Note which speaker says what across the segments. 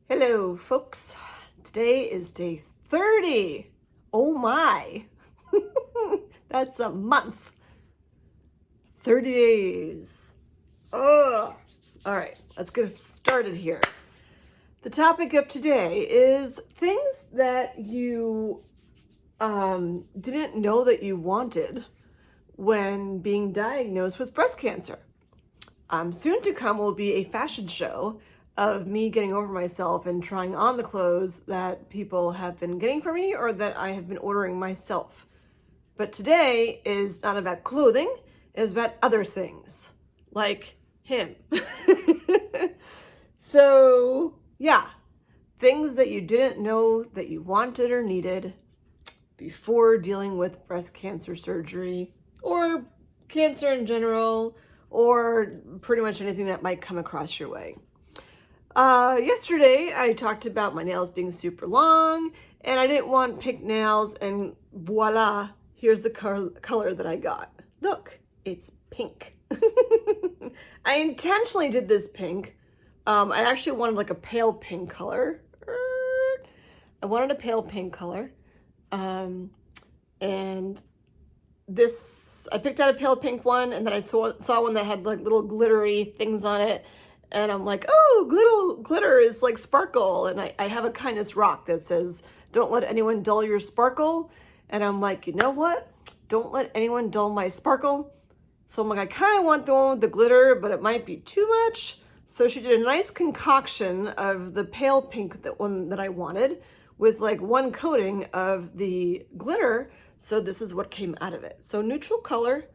Speaker 1: Hello, folks. Today is day 30. Oh my. That's a month. 30 days. Oh. All right, let's get started here. The topic of today is things that you didn't know that you wanted when being diagnosed with breast cancer. Soon to come will be a fashion show of me getting over myself and trying on the clothes that people have been getting for me or that I have been ordering myself. But today is not about clothing, it is about other things, like him. So, yeah, things that you didn't know that you wanted or needed before dealing with breast cancer surgery or cancer in general, or pretty much anything that might come across your way. Yesterday, I talked about my nails being super long, and I didn't want pink nails, and voila, here's the color that I got. Look, it's pink. I intentionally did this pink. I actually wanted like a pale pink color. I wanted a pale pink color. And this, I picked out a pale pink one, and then I saw one that had like little glittery things on it. And I'm like, oh, glitter is like sparkle. And I have a kindness rock that says, don't let anyone dull your sparkle. And I'm like, you know what? Don't let anyone dull my sparkle. So I'm like, I kind of want the one with the glitter, but it might be too much. So she did a nice concoction of the pale pink, that one that I wanted, with like one coating of the glitter. So this is what came out of it. So neutral color,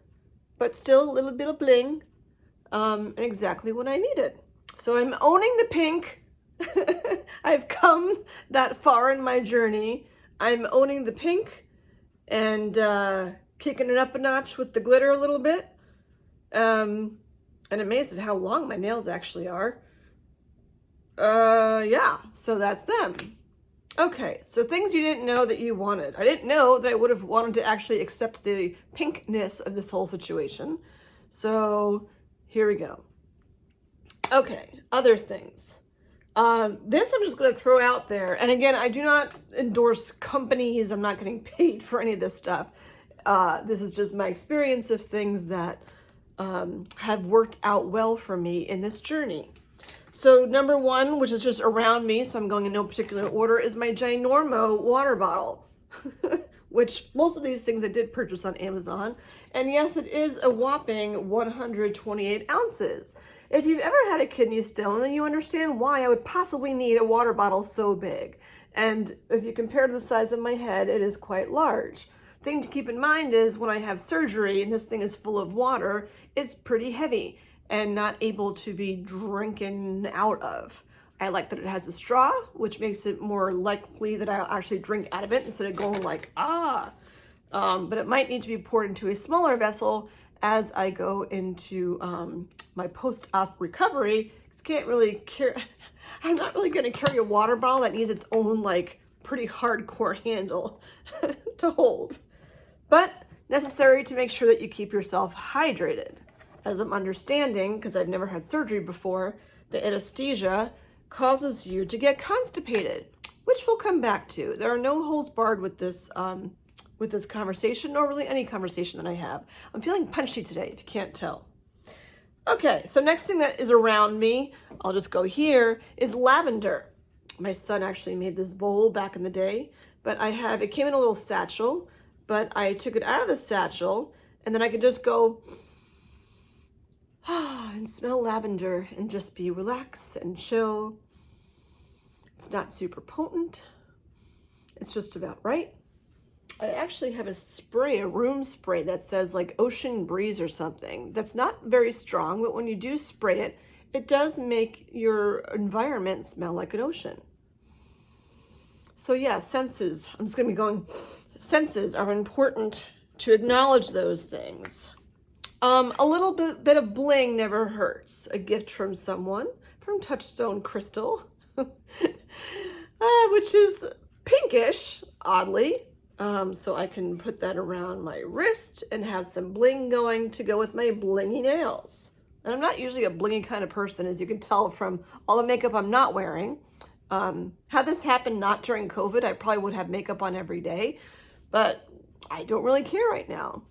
Speaker 1: but still a little bit of bling. And exactly what I needed. So I'm owning the pink. I've come that far in my journey. I'm owning the pink and kicking it up a notch with the glitter a little bit. And amazed at how long my nails actually are. Yeah, so that's them. Okay, so things you didn't know that you wanted. I didn't know that I would have wanted to actually accept the pinkness of this whole situation. So here we go. Okay, other things. This I'm just going to throw out there. And again, I do not endorse companies. I'm not getting paid for any of this stuff. This is just my experience of things that have worked out well for me in this journey. So number one, which is just around me, so I'm going in no particular order, is my Ginormo water bottle. Which most of these things I did purchase on Amazon. And yes, it is a whopping 128 ounces. If you've ever had a kidney stone, then you understand why I would possibly need a water bottle so big. And if you compare to the size of my head, it is quite large. Thing to keep in mind is when I have surgery and this thing is full of water, it's pretty heavy and not able to be drinking out of. I like that it has a straw, which makes it more likely that I'll actually drink out of it instead of going like, but it might need to be poured into a smaller vessel as I go into my post-op recovery. Can't really carry, I'm not really gonna carry a water bottle that needs its own like pretty hardcore handle to hold. But necessary to make sure that you keep yourself hydrated. As I'm understanding, because I've never had surgery before, the anesthesia causes you to get constipated, which we'll come back to. There are no holds barred with this conversation, nor really any conversation that I have. I'm feeling punchy today, if you can't tell. Okay, so next thing that is around me, I'll just go here, is lavender. My son actually made this bowl back in the day, but it came in a little satchel, but I took it out of the satchel, and then I could just go and smell lavender and just be relaxed and chill. It's not super potent. It's just about right. I actually have a room spray that says like ocean breeze or something. That's not very strong, but when you do spray it, it does make your environment smell like an ocean. So yeah, senses. I'm just gonna be going, senses are important to acknowledge those things. A little bit of bling never hurts. A gift from someone, from Touchstone Crystal, which is pinkish, oddly. So I can put that around my wrist and have some bling going to go with my blingy nails. And I'm not usually a blingy kind of person, as you can tell from all the makeup I'm not wearing. Had this happened not during COVID, I probably would have makeup on every day, but I don't really care right now.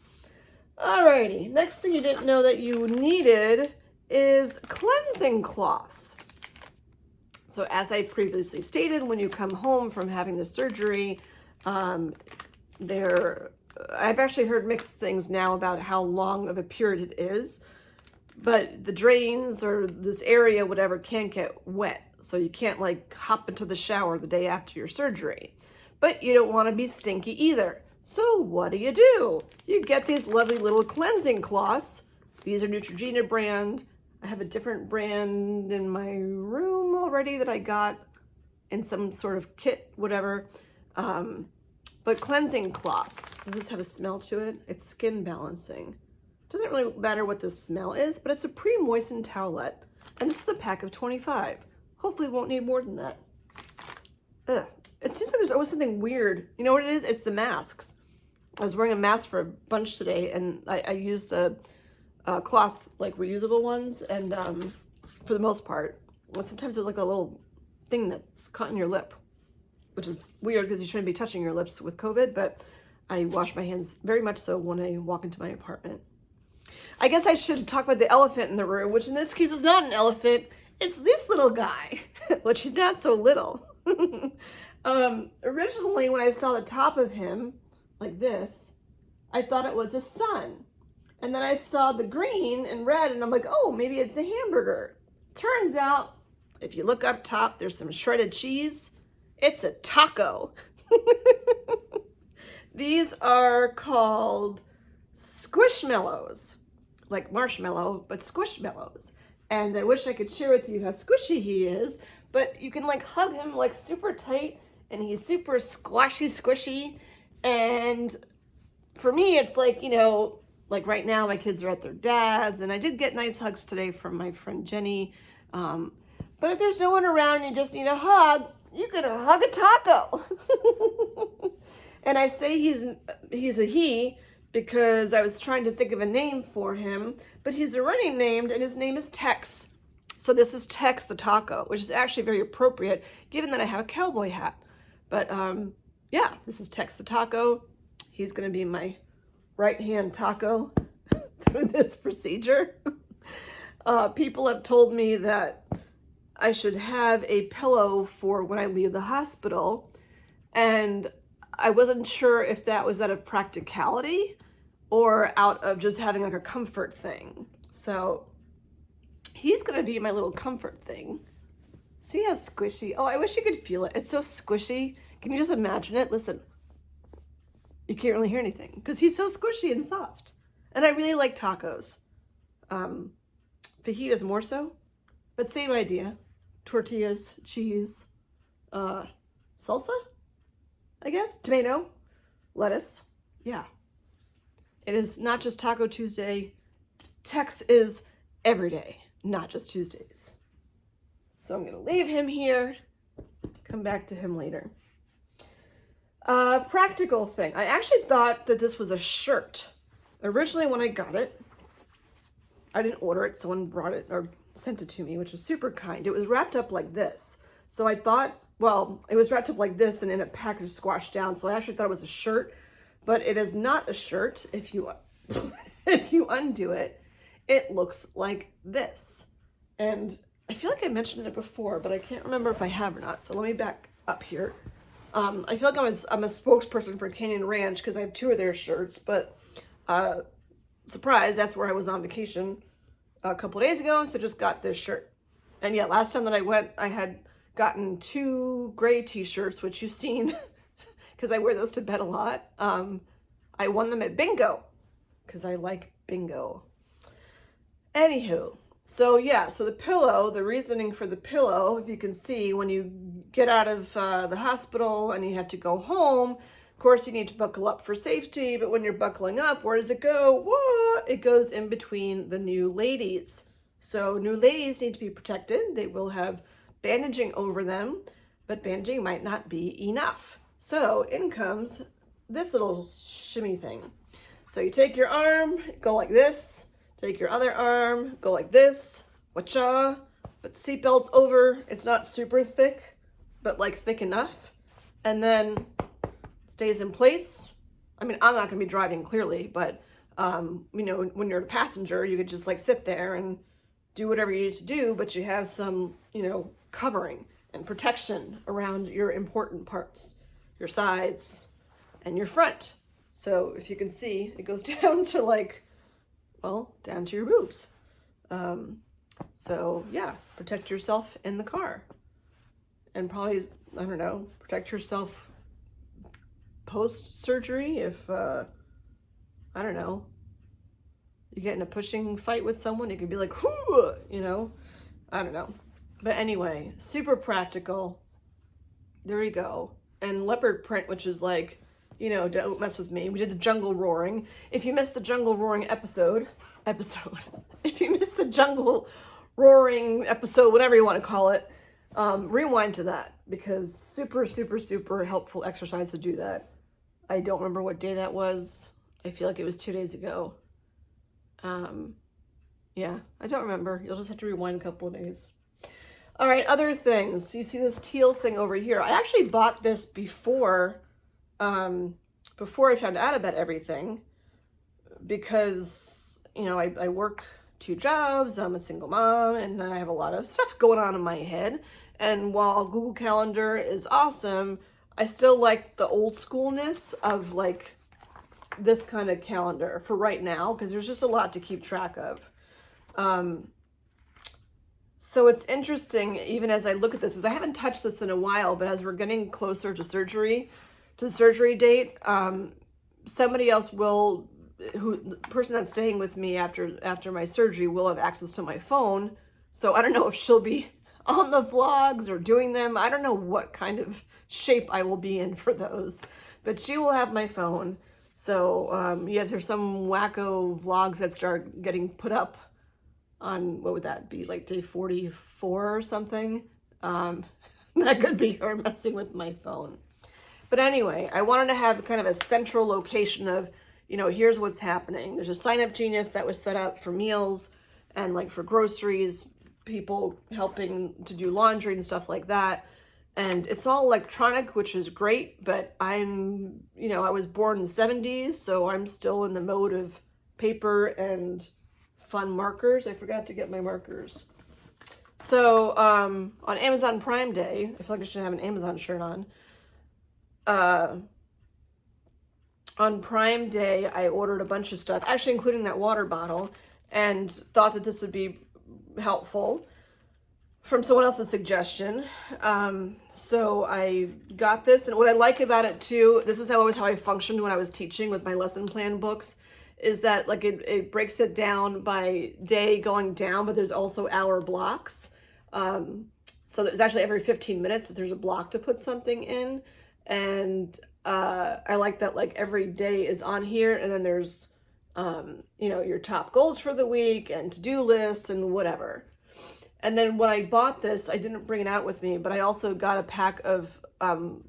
Speaker 1: Alrighty, next thing you didn't know that you needed is cleansing cloths. So as I previously stated, when you come home from having the surgery, I've actually heard mixed things now about how long of a period it is, but the drains or this area, whatever, can't get wet. So you can't like hop into the shower the day after your surgery, but you don't want to be stinky either. So what do? You get these lovely little cleansing cloths. These are Neutrogena brand. I have a different brand in my room already that I got in some sort of kit, whatever. But cleansing cloths. Does this have a smell to it? It's skin balancing. Doesn't really matter what the smell is, but it's a pre-moistened towelette. And this is a pack of 25. Hopefully won't need more than that. Ugh. It seems like there's always something weird. You know what it is? It's the masks. I was wearing a mask for a bunch today, and I used the cloth, like reusable ones, and for the most part. And sometimes there's like a little thing that's caught in your lip, which is weird because you shouldn't be touching your lips with COVID, but I wash my hands very much so when I walk into my apartment. I guess I should talk about the elephant in the room, which in this case is not an elephant. It's this little guy, which is not so little. Originally, when I saw the top of him, like this, I thought it was a sun. And then I saw the green and red, and I'm like, oh, maybe it's a hamburger. Turns out, if you look up top, there's some shredded cheese. It's a taco. These are called squishmallows, like marshmallow, but squishmallows. And I wish I could share with you how squishy he is, but you can like hug him like super tight, and he's super squishy. And for me, it's like, you know, like right now my kids are at their dad's, and I did get nice hugs today from my friend Jenny. But if there's no one around and you just need a hug, you can hug a taco. And I say he's a he because I was trying to think of a name for him, but he's already named, and his name is Tex. So this is Tex the taco, which is actually very appropriate given that I have a cowboy hat. But yeah, this is Tex the taco. He's going to be my right-hand taco through this procedure. People have told me that I should have a pillow for when I leave the hospital, and I wasn't sure if that was out of practicality or out of just having like a comfort thing. So he's going to be my little comfort thing. See how squishy? Oh, I wish you could feel it. It's so squishy. Can you just imagine it? Listen, you can't really hear anything because he's so squishy and soft. And I really like tacos. Fajitas more so, but same idea. Tortillas, cheese, salsa, I guess, tomato, lettuce. Yeah. It is not just Taco Tuesday. Tex is every day, not just Tuesdays. So I'm going to leave him here, come back to him later. Practical thing. I actually thought that this was a shirt. Originally when I got it, I didn't order it. Someone brought it or sent it to me, which was super kind. It was wrapped up like this. So I thought, well, it was wrapped up like this and in a package squashed down. So I actually thought it was a shirt, but it is not a shirt. If you if you undo it, it looks like this. And I feel like I mentioned it before, but I can't remember if I have or not. So let me back up here. I feel like I'm a spokesperson for Canyon Ranch because I have 2 of their shirts, but surprise, that's where I was on vacation a couple of days ago, so just got this shirt. And yeah, last time that I went, I had gotten 2 gray t-shirts, which you've seen because I wear those to bed a lot. I won them at bingo because I like bingo. Anywho, so yeah, so the pillow, the reasoning for the pillow, if you can see, when you get out of the hospital and you have to go home, of course you need to buckle up for safety, but when you're buckling up, where does it go? What? It goes in between the new ladies. So new ladies need to be protected. They will have bandaging over them, but bandaging might not be enough. So in comes this little shimmy thing. So you take your arm, go like this, take your other arm, go like this, wacha, put the seatbelt over. It's not super thick, but like thick enough, and then stays in place. I mean, I'm not gonna be driving clearly, but you know, when you're a passenger, you could just like sit there and do whatever you need to do, but you have some, you know, covering and protection around your important parts, your sides and your front. So if you can see, it goes down to like, well, down to your boobs. So yeah, protect yourself in the car, and probably, I don't know, protect yourself post-surgery if, I don't know, you get in a pushing fight with someone, it could be like, whoo, you know, I don't know. But anyway, super practical. There you go. And leopard print, which is like, you know, don't mess with me. We did the jungle roaring. If you missed the jungle roaring episode, if you missed the jungle roaring episode, whatever you want to call it, rewind to that, because super, super, super helpful exercise to do that. I don't remember what day that was. I feel like it was 2 days ago. Yeah, I don't remember. You'll just have to rewind a couple of days. All right, other things. You see this teal thing over here. I actually bought this before I found out about everything, because, you know, I work 2 jobs, I'm a single mom, and I have a lot of stuff going on in my head. And while Google Calendar is awesome, I still like the old schoolness of like this kind of calendar for right now, because there's just a lot to keep track of. So it's interesting, even as I look at this, is I haven't touched this in a while, but as we're getting closer to the surgery date, somebody else the person that's staying with me after my surgery will have access to my phone. So I don't know if she'll be on the vlogs or doing them. I don't know what kind of shape I will be in for those, but she will have my phone. So yeah, there's some wacko vlogs that start getting put up on, what would that be, like day 44 or something? That could be her messing with my phone. But anyway, I wanted to have kind of a central location of, you know, here's what's happening. There's a Sign Up Genius that was set up for meals and like for groceries, people helping to do laundry and stuff like that. And it's all electronic, which is great, but I'm, you know, I was born in the 70s, so I'm still in the mode of paper and fun markers. I forgot to get my markers. So on Amazon Prime Day, I feel like I should have an Amazon shirt on. On Prime Day, I ordered a bunch of stuff, actually including that water bottle, and thought that this would be helpful from someone else's suggestion. So I got this, and what I like about it too, this is how I functioned when I was teaching with my lesson plan books, is that like it breaks it down by day going down, but there's also hour blocks. So there's actually every 15 minutes that there's a block to put something in. And I like that like every day is on here, and then there's, you know, your top goals for the week and to-do lists and whatever. And then when I bought this, I didn't bring it out with me, but I also got a pack of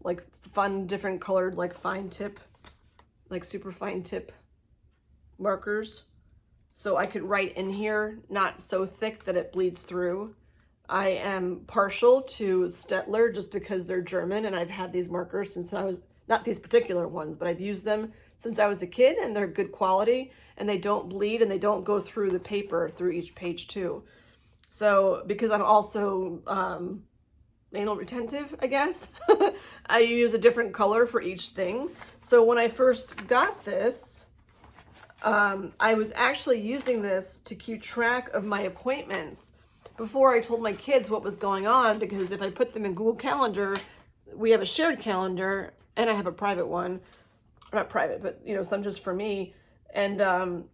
Speaker 1: like fun, different colored, like fine tip, like super fine tip markers. So I could write in here, not so thick that it bleeds through. I am partial to Stettler just because they're German, and I've had these markers since I was, not these particular ones, but I've used them since I was a kid, and they're good quality, and they don't bleed, and they don't go through the paper through each page too. So because I'm also anal retentive, I guess, I use a different color for each thing. So when I first got this, I was actually using this to keep track of my appointments before I told my kids what was going on, because if I put them in Google Calendar, we have a shared calendar and I have a private one, not private, but you know, some just for me. And I'm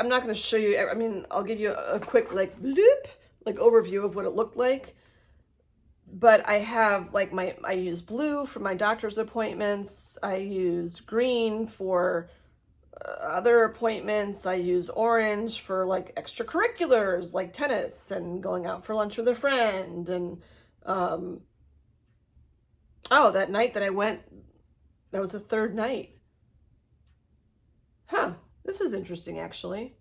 Speaker 1: not going to show you, I mean, I'll give you a quick like bloop, like overview of what it looked like. But I have like I use blue for my doctor's appointments. I use green for other appointments. I use orange for like extracurriculars like tennis and going out for lunch with a friend. And oh, that night that I went, that was the 3rd night. Huh, this is interesting actually.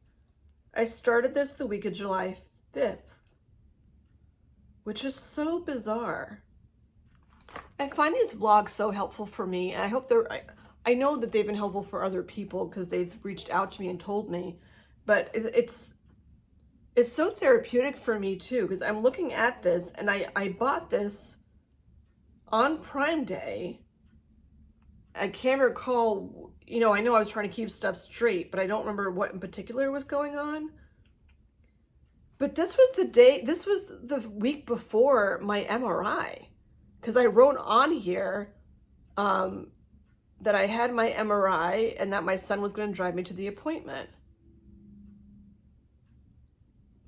Speaker 1: I started this the week of July 5th. which is so bizarre. I find these vlogs so helpful for me, and I hope I know that they've been helpful for other people because they've reached out to me and told me, but it's so therapeutic for me too, because I'm looking at this, and I bought this on Prime Day. I can't recall, you know, I know I was trying to keep stuff straight, but I don't remember what in particular was going on. But this was the week before my MRI, because I wrote on here that I had my MRI and that my son was going to drive me to the appointment.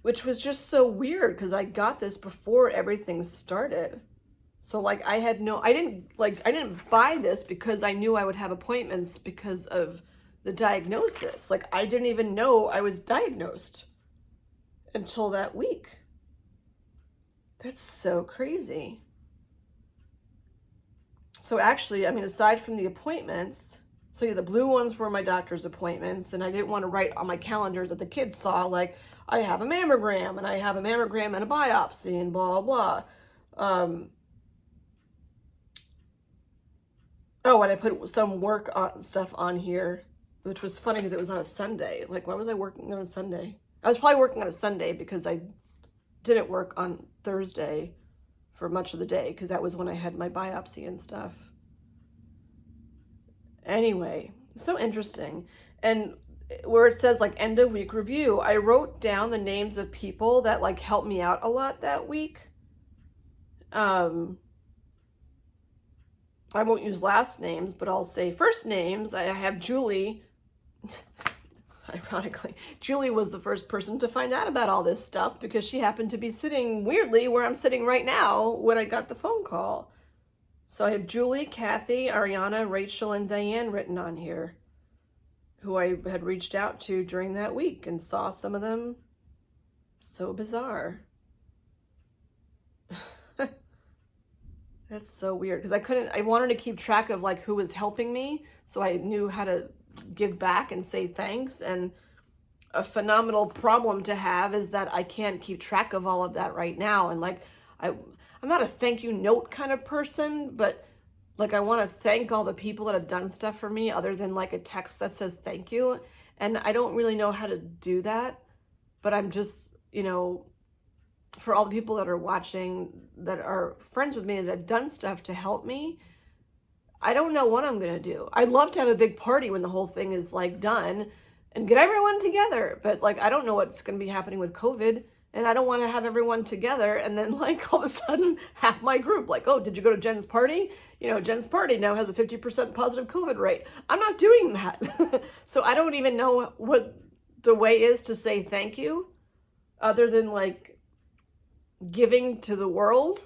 Speaker 1: Which was just so weird because I got this before everything started. So like I didn't buy this because I knew I would have appointments because of the diagnosis. Like I didn't even know I was diagnosed until that week. That's so crazy. So actually, I mean, aside from the appointments, so yeah, the blue ones were my doctor's appointments, and I didn't want to write on my calendar that the kids saw, like, I have a mammogram, and I have a mammogram and a biopsy, and blah, blah, blah. Oh, and I put some work stuff on here, which was funny because it was on a Sunday. Like, why was I working on a Sunday? I was probably working on a Sunday because I didn't work on Thursday for much of the day because that was when I had my biopsy and stuff. Anyway, so interesting. And where it says like end of week review, I wrote down the names of people that like helped me out a lot that week. I won't use last names, but I'll say first names. I have Julie. Ironically, Julie was the first person to find out about all this stuff because she happened to be sitting weirdly where I'm sitting right now when I got the phone call. So I have Julie, Kathy, Ariana, Rachel, and Diane written on here, who I had reached out to during that week and saw some of them. So bizarre. That's so weird because I wanted to keep track of like who was helping me so I knew how to give back and say thanks. And a phenomenal problem to have is that I can't keep track of all of that right now. And like, I'm not a thank you note kind of person, but like I want to thank all the people that have done stuff for me other than like a text that says thank you. And I don't really know how to do that, but I'm just, you know, for all the people that are watching that are friends with me that have done stuff to help me, I don't know what I'm going to do. I'd love to have a big party when the whole thing is like done and get everyone together. But like, I don't know what's going to be happening with COVID, and I don't want to have everyone together. And then like all of a sudden half my group, like, oh, did you go to Jen's party? You know, Jen's party now has a 50% positive COVID rate. I'm not doing that. So I don't even know what the way is to say thank you other than like giving to the world.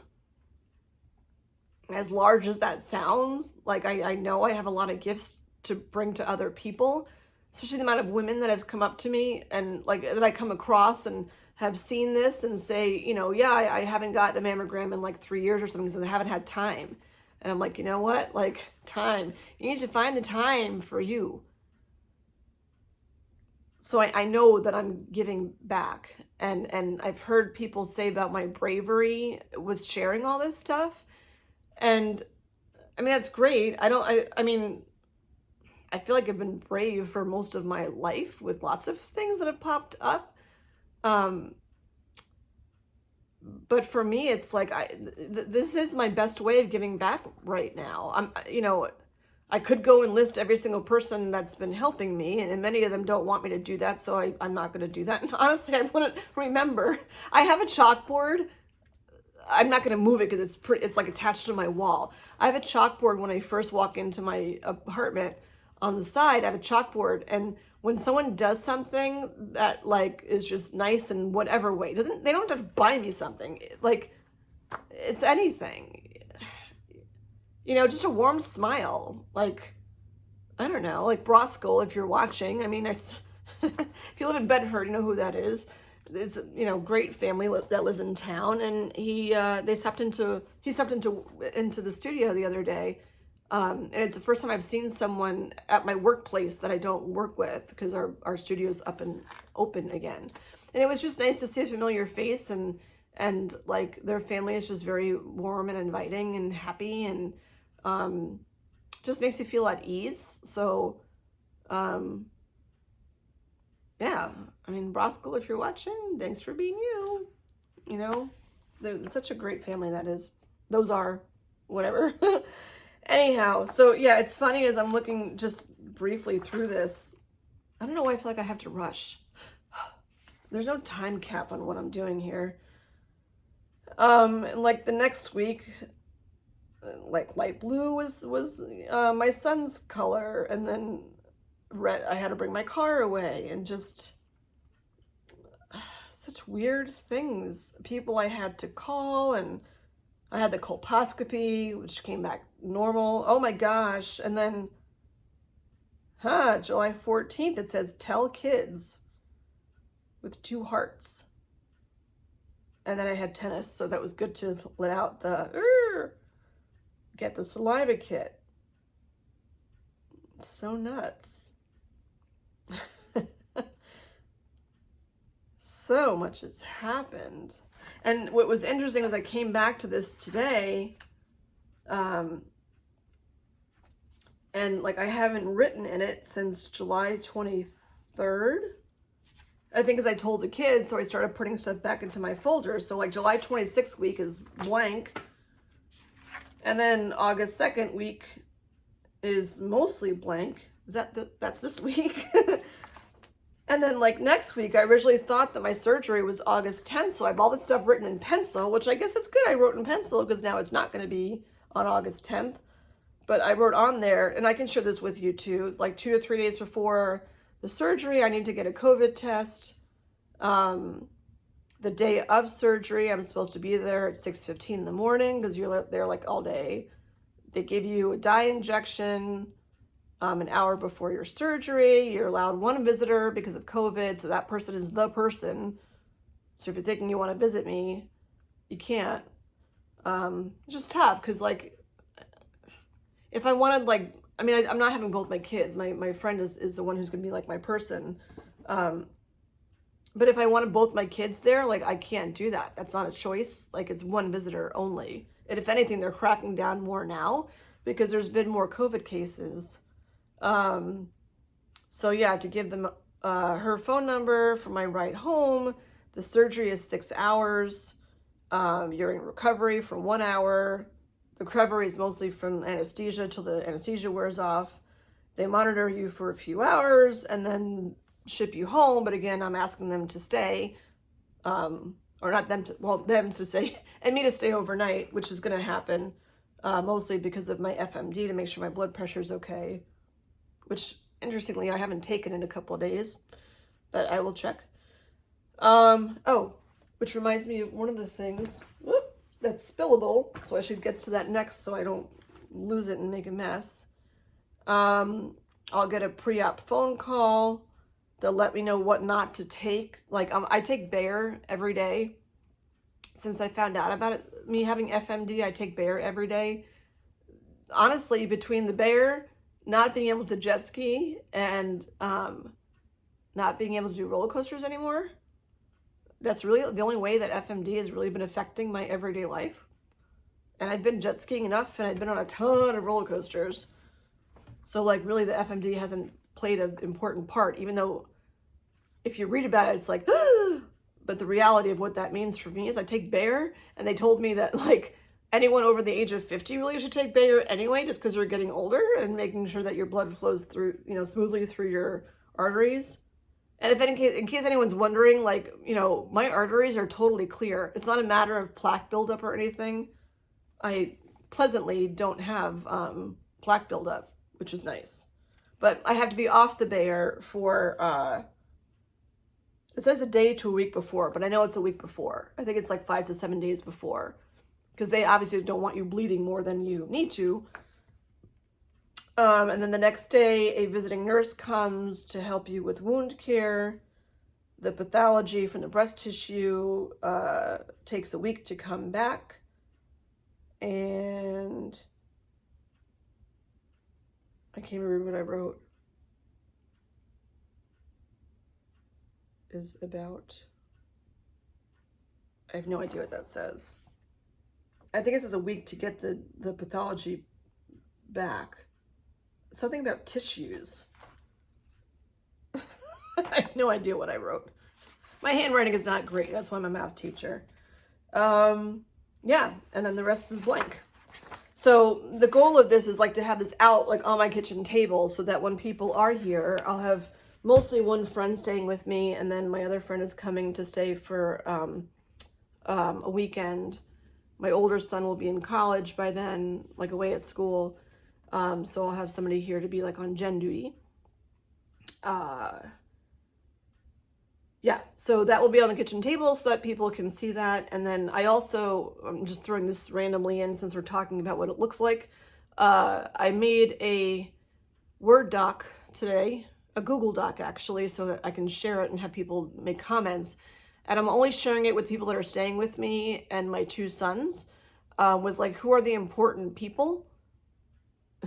Speaker 1: As large as that sounds, like I know I have a lot of gifts to bring to other people, especially the amount of women that have come up to me and like that I come across and have seen this and say, you know, yeah, I haven't gotten a mammogram in like 3 years or something because I haven't had time. And I'm like, you know what? Like time, you need to find the time for you. So I know that I'm giving back, and I've heard people say about my bravery with sharing all this stuff. And I mean, that's great. I mean, I feel like I've been brave for most of my life with lots of things that have popped up. But for me, it's like, this is my best way of giving back right now. You know, I could go and list every single person that's been helping me, and many of them don't want me to do that. So I'm not going to do that. And honestly, I wouldn't remember. I have a chalkboard. I'm not going to move it because it's like attached to my wall. I have a chalkboard when I first walk into my apartment. On the side, I have a chalkboard, and when someone does something that like is just nice in whatever way, they don't have to buy me something. Like it's anything. You know, just a warm smile. Like, I don't know, like Broskell, if you're watching. I mean, if you live in Bedford, you know who that is. It's, you know, great family that lives in town, and he stepped into the studio the other day, and it's the first time I've seen someone at my workplace that I don't work with because our studio's up and open again, and it was just nice to see a familiar face and and like their family is just very warm and inviting and happy, and just makes you feel at ease. So yeah, I mean, Broskell, if you're watching, thanks for being you. You know, they're such a great family, that is. Those are, whatever. Anyhow, so yeah, it's funny as I'm looking just briefly through this. I don't know why I feel like I have to rush. There's no time cap on what I'm doing here. Like the next week, like light blue was my son's color, and then red, I had to bring my car away, and just such weird things. People I had to call, and I had the colposcopy, which came back normal. Oh my gosh. And then, July 14th, it says tell kids with 2 hearts. And then I had tennis, so that was good to let out the, get the saliva kit. It's so nuts. So much has happened. And what was interesting was I came back to this today, and like I haven't written in it since July 23rd. I think as I told the kids, so I started putting stuff back into my folder. So like July 26th week is blank. And then August 2nd week is mostly blank. Is that that's this week? And then like next week, I originally thought that my surgery was August 10th. So I have all this stuff written in pencil, which I guess it's good I wrote in pencil because now it's not going to be on August 10th. But I wrote on there, and I can share this with you too, like 2 to 3 days before the surgery, I need to get a COVID test. The day of surgery, I'm supposed to be there at 6:15 in the morning because you're there like all day. They give you a dye injection an hour before your surgery. You're allowed 1 visitor because of COVID, so that person is the person. So if you're thinking you want to visit me, you can't. It's just tough because like, if I wanted like, I mean, I'm not having both my kids. My friend is the one who's going to be like my person. But if I wanted both my kids there, like I can't do that. That's not a choice. Like it's 1 visitor only. And if anything, they're cracking down more now because there's been more COVID cases. So yeah, to give them her phone number for my ride home. The surgery is 6 hours. You're in recovery for 1 hour. The recovery is mostly from anesthesia till the anesthesia wears off. They monitor you for a few hours and then ship you home. But again, I'm asking them to stay, or not them to, well, them to stay and me to stay overnight, which is going to happen mostly because of my FMD to make sure my blood pressure is okay, which interestingly, I haven't taken in a couple of days, but I will check. Oh, which reminds me of one of the things that's spillable, so I should get to that next so I don't lose it and make a mess. I'll get a pre-op phone call. They'll let me know what not to take. Like I take Bayer every day. Since I found out about it, me having FMD, I take Bayer every day. Honestly, between the Bayer, not being able to jet ski, and not being able to do roller coasters anymore, that's really the only way that FMD has really been affecting my everyday life. And I've been jet skiing enough, and I've been on a ton of roller coasters. So like really the FMD hasn't played an important part, even though if you read about it, it's like, but the reality of what that means for me is I take Bayer, and they told me that like anyone over the age of 50 really should take Bayer anyway, just because you're getting older and making sure that your blood flows through, smoothly through your arteries. And if in case anyone's wondering, like, my arteries are totally clear. It's not a matter of plaque buildup or anything. I pleasantly don't have plaque buildup, which is nice. But I have to be off the Bayer for, it says a day to a week before, but I know it's a week before. I think it's like 5 to 7 days before, because they obviously don't want you bleeding more than you need to. And then the next day, a visiting nurse comes to help you with wound care. The pathology from the breast tissue takes a week to come back. And I can't remember what I wrote. Is about, I have no idea what that says. I think it says a week to get the pathology back. Something about tissues. I have no idea what I wrote. My handwriting is not great. That's why I'm a math teacher. Yeah, and then the rest is blank. So the goal of this is like to have this out like on my kitchen table so that when people are here, I'll have mostly one friend staying with me, and then my other friend is coming to stay for a weekend. My older son will be in college by then, like away at school. So I'll have somebody here to be like on gen duty. Yeah, so that will be on the kitchen table so that people can see that. And then I'm just throwing this randomly in since we're talking about what it looks like. I made a Word doc today, a Google doc actually, so that I can share it and have people make comments. And I'm only sharing it with people that are staying with me and my two sons, with like, who are the important people?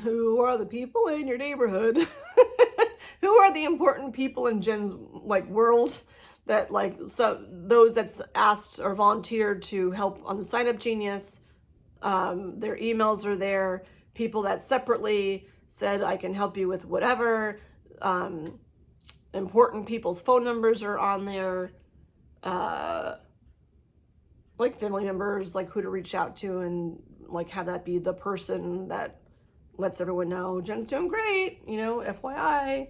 Speaker 1: Who are the people in your neighborhood? Who are the important people in Jen's like world? That like, so those that's asked or volunteered to help on the Sign Up Genius, their emails are there. People that separately said I can help you with whatever. Important people's phone numbers are on there. Like family members, like who to reach out to, and like have that be the person that lets everyone know Jen's doing great, you know, FYI,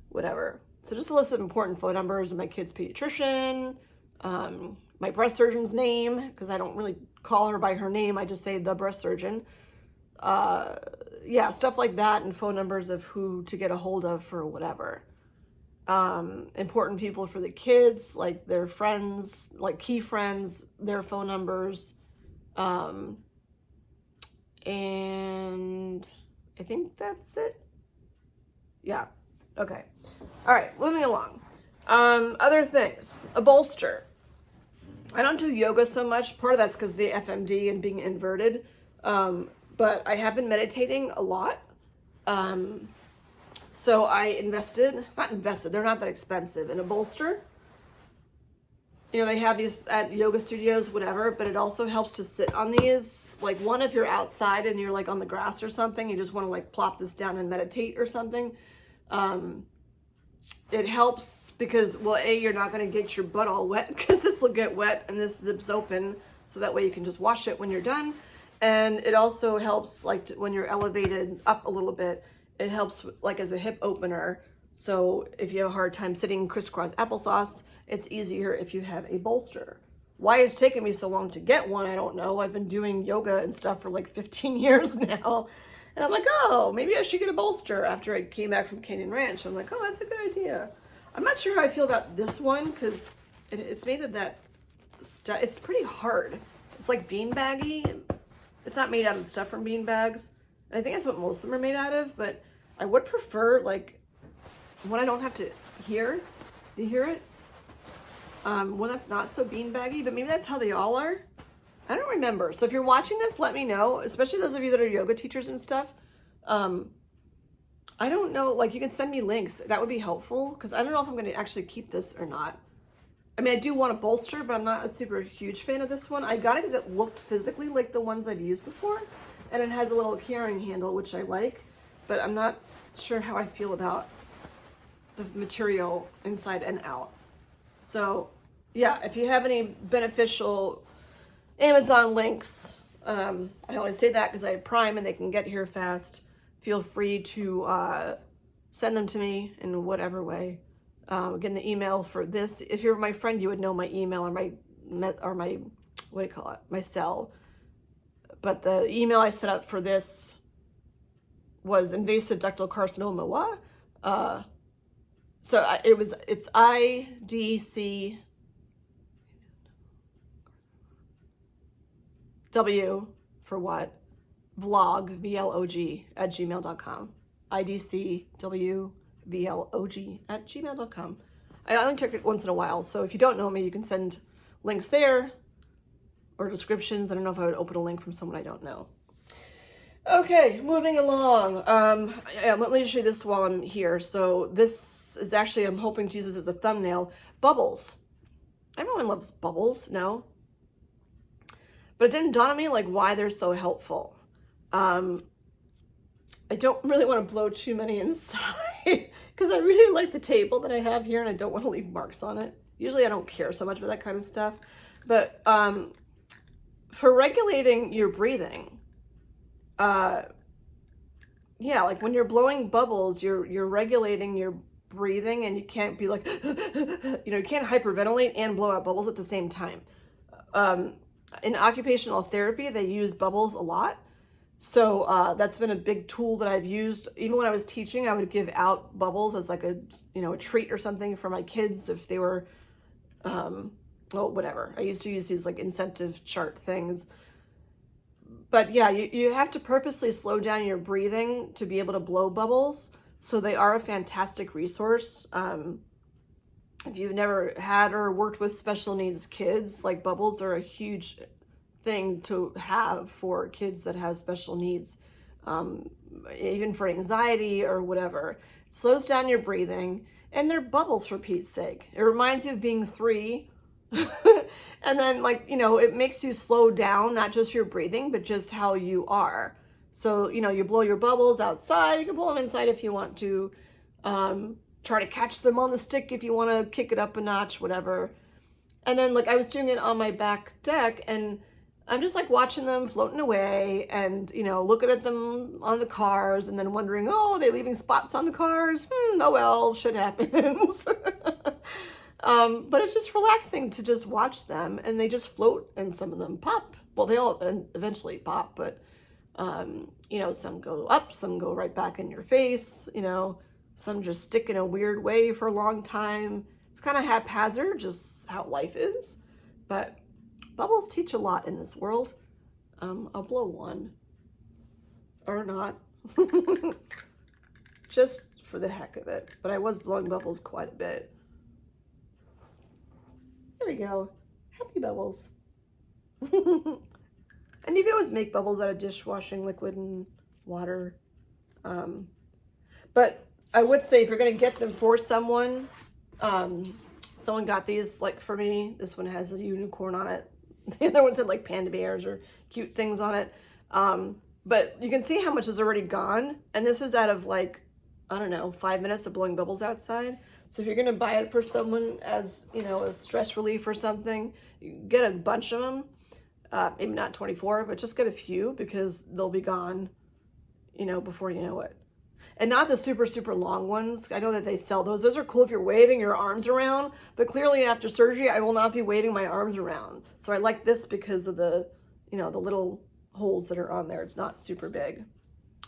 Speaker 1: whatever. So just a list of important phone numbers, and my kid's pediatrician, my breast surgeon's name, because I don't really call her by her name. I just say the breast surgeon. Yeah, stuff like that, and phone numbers of who to get a hold of for whatever. Important people for the kids, like their friends, like key friends, their phone numbers. And I think that's it. Yeah. Okay. All right, moving along. Other things, a bolster. I don't do yoga so much. Part of that's because of the FMD and being inverted. But I have been meditating a lot. So I they're not that expensive, in a bolster. You know, they have these at yoga studios, whatever, but it also helps to sit on these. Like one, if you're outside and you're like on the grass or something, you just want to like plop this down and meditate or something. It helps because, well, A, you're not going to get your butt all wet because this will get wet and this zips open, so that way you can just wash it when you're done. And it also helps like when you're elevated up a little bit, it helps like as a hip opener. So if you have a hard time sitting crisscross applesauce, it's easier if you have a bolster. Why it's taken me so long to get one, I don't know. I've been doing yoga and stuff for like 15 years now. And I'm like, oh, maybe I should get a bolster after I came back from Canyon Ranch. I'm like, oh, that's a good idea. I'm not sure how I feel about this one because it's made of that stuff. It's pretty hard. It's like beanbaggy. It's not made out of stuff from beanbags. And I think that's what most of them are made out of. But I would prefer like when I don't have to hear. Do you hear it? One that's not so beanbaggy, but maybe that's how they all are. I don't remember. So if you're watching this, let me know, especially those of you that are yoga teachers and stuff. I don't know, like you can send me links. That would be helpful because I don't know if I'm going to actually keep this or not. I mean, I do want a bolster, but I'm not a super huge fan of this one. I got it because it looked physically like the ones I've used before, and it has a little carrying handle, which I like, but I'm not sure how I feel about the material inside and out. So yeah, if you have any beneficial Amazon links, I always say that because I have Prime and they can get here fast. Feel free to send them to me in whatever way. Again, the email for this, if you're my friend, you would know my email or my what do you call it? My cell. But the email I set up for this was invasive ductal carcinoma. So it's IDC W for what? Vlog, VLOG at gmail.com. IDCW VLOG at gmail.com. I only check it once in a while, so if you don't know me, you can send links there or descriptions. I don't know if I would open a link from someone I don't know. Okay, moving along. Yeah, let me show you this while I'm here. So this is actually, I'm hoping to use this as a thumbnail. Bubbles. Everyone loves bubbles, no? But it didn't dawn on me like why they're so helpful. I don't really want to blow too many inside because I really like the table that I have here and I don't want to leave marks on it. Usually I don't care so much about that kind of stuff. But for regulating your breathing, yeah, like when you're blowing bubbles, you're regulating your breathing, and you can't be like, you can't hyperventilate and blow out bubbles at the same time. In occupational therapy, they use bubbles a lot. So that's been a big tool that I've used. Even when I was teaching, I would give out bubbles as like a treat or something for my kids if they were, well, whatever. I used to use these like incentive chart things. But yeah, you have to purposely slow down your breathing to be able to blow bubbles. So they are a fantastic resource. If you've never had or worked with special needs kids, like bubbles are a huge thing to have for kids that have special needs, even for anxiety or whatever. It slows down your breathing, and they're bubbles for Pete's sake. It reminds you of being 3. And then it makes you slow down, not just your breathing, but just how you are. So, you blow your bubbles outside, you can blow them inside if you want to, try to catch them on the stick if you want to kick it up a notch, whatever. And then I was doing it on my back deck, and I'm just watching them floating away and, looking at them on the cars and then wondering, oh, are they leaving spots on the cars? Oh well, shit happens. But it's just relaxing to just watch them, and they just float, and some of them pop. Well, they all eventually pop, but, some go up, some go right back in your face, some just stick in a weird way for a long time. It's kind of haphazard, just how life is. But bubbles teach a lot in this world. I'll blow one. Or not. Just for the heck of it. But I was blowing bubbles quite a bit. There we go. Happy bubbles. And you can always make bubbles out of dishwashing liquid and water. But I would say if you're going to get them for someone, someone got these for me. This one has a unicorn on it. The other one said panda bears or cute things on it. But you can see how much is already gone. And this is out of I don't know, 5 minutes of blowing bubbles outside. So if you're going to buy it for someone as, a stress relief or something, you get a bunch of them. Maybe not 24, but just get a few because they'll be gone, before you know it. And not the super, super long ones. I know that they sell those. Those are cool if you're waving your arms around, but clearly after surgery, I will not be waving my arms around. So I like this because of the, the little holes that are on there. It's not super big.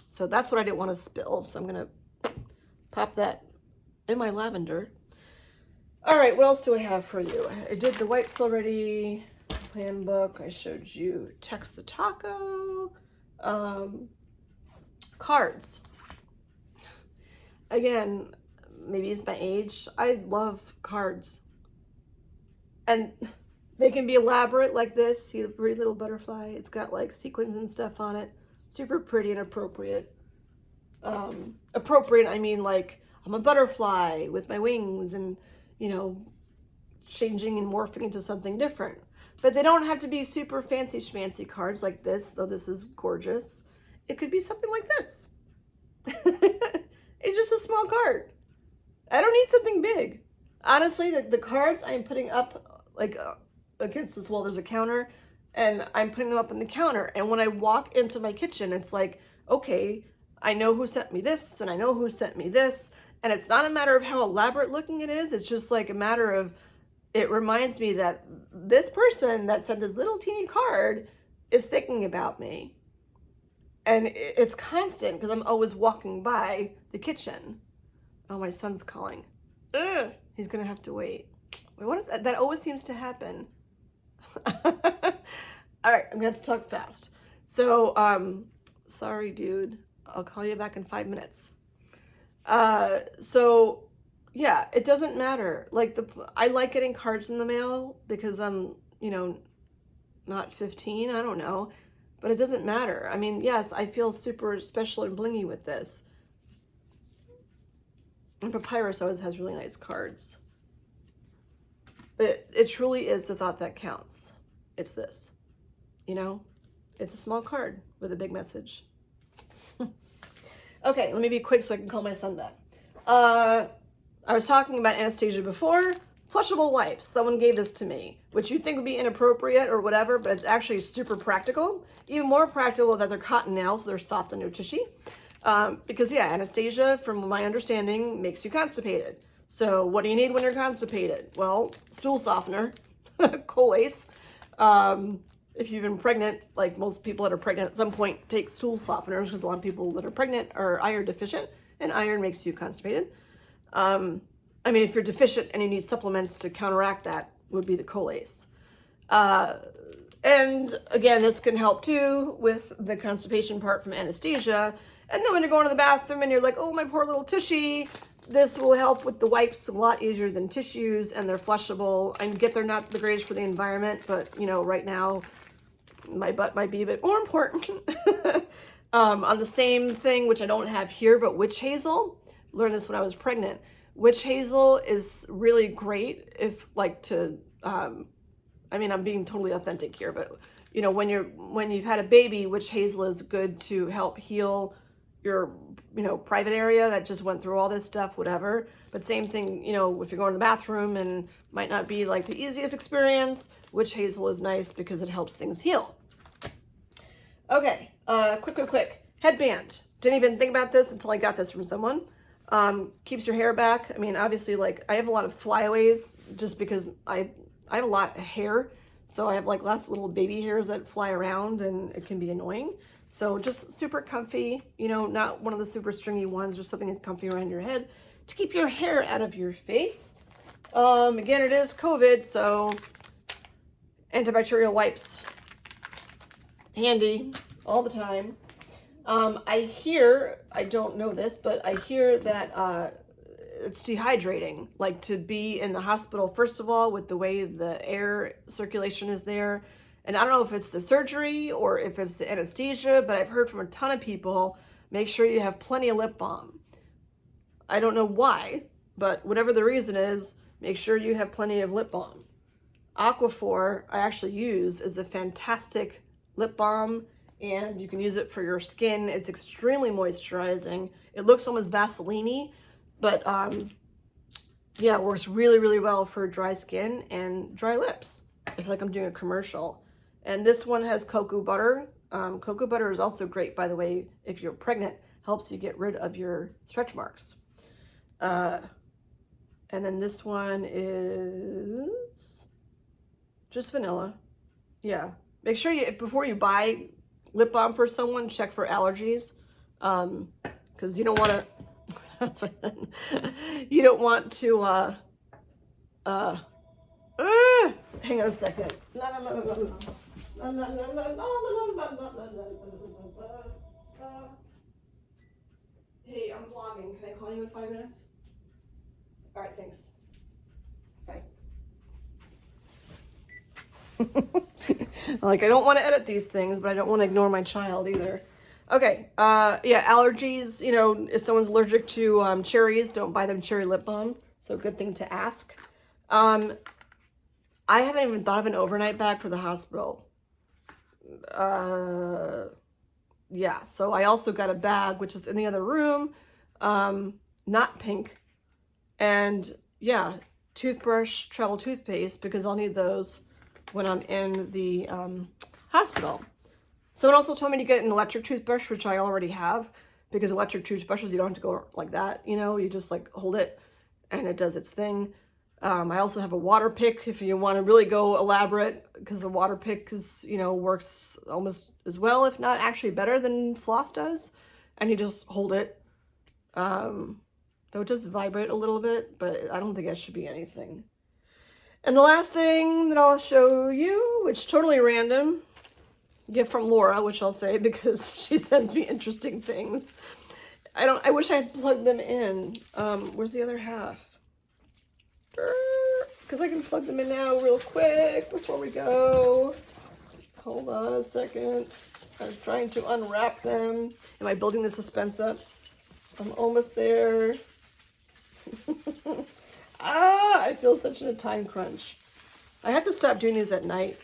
Speaker 1: So that's what I didn't want to spill. So I'm going to pop that in my lavender. All right, what else do I have for you? I did the wipes already. Plan book. I showed you Text the Taco. Cards. Again, maybe it's my age. I love cards. And they can be elaborate like this. See the pretty little butterfly? It's got sequins and stuff on it. Super pretty and appropriate. Appropriate, I mean I'm a butterfly with my wings and, changing and morphing into something different. But they don't have to be super fancy schmancy cards like this, though this is gorgeous. It could be something like this. It's just a small card. I don't need something big. Honestly, the cards I'm putting up against this wall, there's a counter, and I'm putting them up on the counter. And when I walk into my kitchen, it's okay, I know who sent me this, and I know who sent me this. And it's not a matter of how elaborate looking it is. It's just a matter of, it reminds me that this person that sent this little teeny card is thinking about me. And it's constant because I'm always walking by the kitchen. Oh, my son's calling. Ugh, he's going to have to wait. Wait, what is that? That always seems to happen. All right, I'm going to have to talk fast. So, sorry, dude. I'll call you back in 5 minutes. So yeah, it doesn't matter. I like getting cards in the mail because I'm, not 15. I don't know, but it doesn't matter. I mean, yes, I feel super special and blingy with this. And Papyrus always has really nice cards. But it truly is the thought that counts. It's this. you know, it's a small card with a big message. Okay, let me be quick so I can call my son back. I was talking about anesthesia before. Flushable wipes. Someone gave this to me, which you'd think would be inappropriate or whatever, but it's actually super practical. Even more practical that they're cotton now, so they're soft under tushy. Because yeah, anesthesia, from my understanding, makes you constipated. So what do you need when you're constipated? Well, stool softener, Colace. If you've been pregnant, like most people that are pregnant at some point take stool softeners, because a lot of people that are pregnant are iron deficient, and iron makes you constipated. I mean, if you're deficient and you need supplements to counteract that, would be the Colace. And again, this can help too with the constipation part from anesthesia. And then when you're going to the bathroom and you're like, oh, my poor little tushy, this will help with the wipes a lot easier than tissues, and they're flushable. I get they're not the greatest for the environment, but you know, right now, my butt might be a bit more important. On the same thing, which I don't have here, but witch hazel. Learned this when I was pregnant. Witch hazel is really great if like to, I mean, I'm being totally authentic here, but you know, when you've had a baby, witch hazel is good to help heal your, you know, private area that just went through all this stuff, whatever. But same thing, you know, if you're going to the bathroom and might not be like the easiest experience, witch hazel is nice because it helps things heal. Okay, quick. Headband. Didn't even think about this until I got this from someone. Keeps your hair back. I mean, obviously, like, I have a lot of flyaways just because I have a lot of hair. So I have like lots of little baby hairs that fly around, and it can be annoying. So just super comfy, you know, not one of the super stringy ones, just something comfy around your head to keep your hair out of your face. Again, it is COVID, so antibacterial wipes, handy all the time. I hear, I don't know this, but I hear that it's dehydrating, like to be in the hospital, first of all, with the way the air circulation is there. And I don't know if it's the surgery or if it's the anesthesia, but I've heard from a ton of people, make sure you have plenty of lip balm. I don't know why, but whatever the reason is, make sure you have plenty of lip balm. Aquaphor, I actually use, is a fantastic lip balm, and you can use it for your skin. It's extremely moisturizing. It looks almost Vaseline-y, but yeah, it works really, really well for dry skin and dry lips. I feel like I'm doing a commercial. And this one has cocoa butter. Cocoa butter is also great, by the way, if you're pregnant, helps you get rid of your stretch marks. And then this one is just vanilla. Yeah. Make sure you, before you buy lip balm for someone, check for allergies. Because you don't want to, that's right. You don't want to, hang on a second. Hey, I'm vlogging. Can I call you in 5 minutes? All right, thanks. Bye. Like, I don't want to edit these things, but I don't want to ignore my child either. Okay, yeah, allergies, you know, if someone's allergic to cherries, don't buy them cherry lip balm. So good thing to ask. I haven't even thought of an overnight bag for the hospital. Yeah, so I also got a bag, which is in the other room, not pink. And yeah, toothbrush, travel toothpaste, because I'll need those when I'm in the hospital. Someone also told me to get an electric toothbrush, which I already have, because electric toothbrushes, you don't have to go like that, you know, you just like hold it and it does its thing. I also have a water pick if you want to really go elaborate, because the water pick is, you know, works almost as well, if not actually better than floss does. And you just hold it. Though it does vibrate a little bit, but I don't think that should be anything. And the last thing that I'll show you, which totally random, gift from Laura, which I'll say because she sends me interesting things. I wish I had plugged them in. Where's the other half? Because I can plug them in now real quick before we go. Hold on a second. I'm trying to unwrap them. Am I building the suspense up? I'm almost there. I feel such a time crunch. I have to stop doing these at night.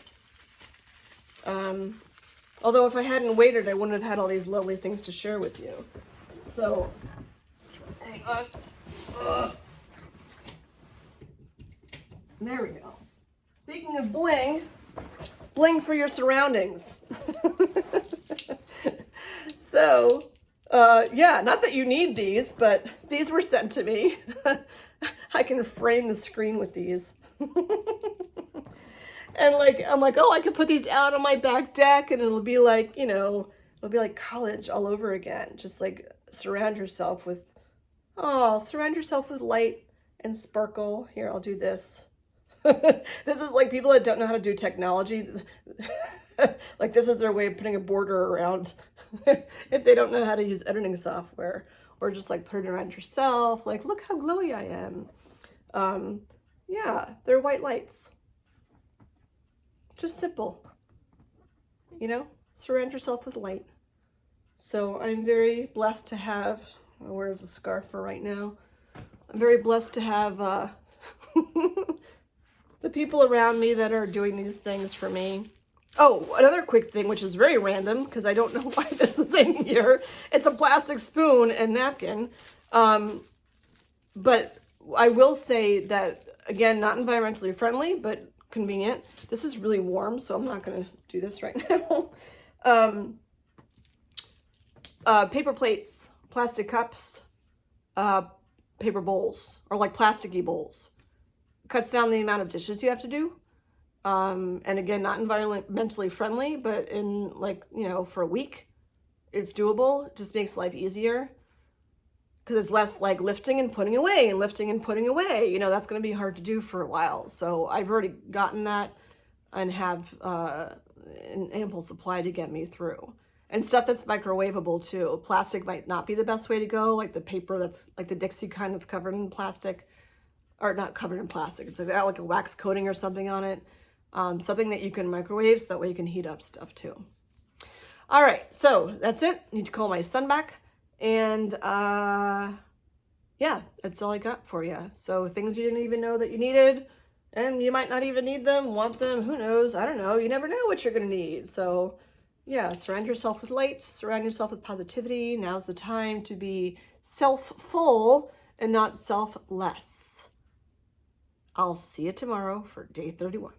Speaker 1: Although if I hadn't waited, I wouldn't have had all these lovely things to share with you. So, hang on. There we go. Speaking of bling, bling for your surroundings. So, yeah, not that you need these, but these were sent to me. I can frame the screen with these. And like, I'm like, oh, I could put these out on my back deck and it'll be like, you know, it'll be like college all over again. Just like surround yourself with light and sparkle. Here, I'll do this. This is like people that don't know how to do technology. Like this is their way of putting a border around if they don't know how to use editing software, or just like put it around yourself. Like, look how glowy I am. Yeah, they're white lights. Just simple, you know, surround yourself with light. So I'm very blessed to have, where's the scarf for right now? I'm very blessed to have the people around me that are doing these things for me. Oh, another quick thing, which is very random because I don't know why this is in here. It's a plastic spoon and napkin. But I will say that, again, not environmentally friendly, but convenient. This is really warm, so I'm not going to do this right now. Paper plates, plastic cups, paper bowls, or like plasticky bowls. Cuts down the amount of dishes you have to do. And again, not environmentally friendly, but in like, you know, for a week, it's doable. It just makes life easier because it's less like lifting and putting away and lifting and putting away. You know, that's going to be hard to do for a while. So I've already gotten that and have an ample supply to get me through. And stuff that's microwavable too. Plastic might not be the best way to go, like the paper that's like the Dixie kind that's covered in plastic, or not covered in plastic. It's like a wax coating or something on it. Something that you can microwave so that way you can heat up stuff too. All right, so that's it. Need to call my son back. And yeah, that's all I got for you. So things you didn't even know that you needed, and you might not even need them, want them, who knows? I don't know. You never know what you're gonna need. So yeah, surround yourself with light, surround yourself with positivity. Now's the time to be self-full and not selfless. I'll see you tomorrow for day 31.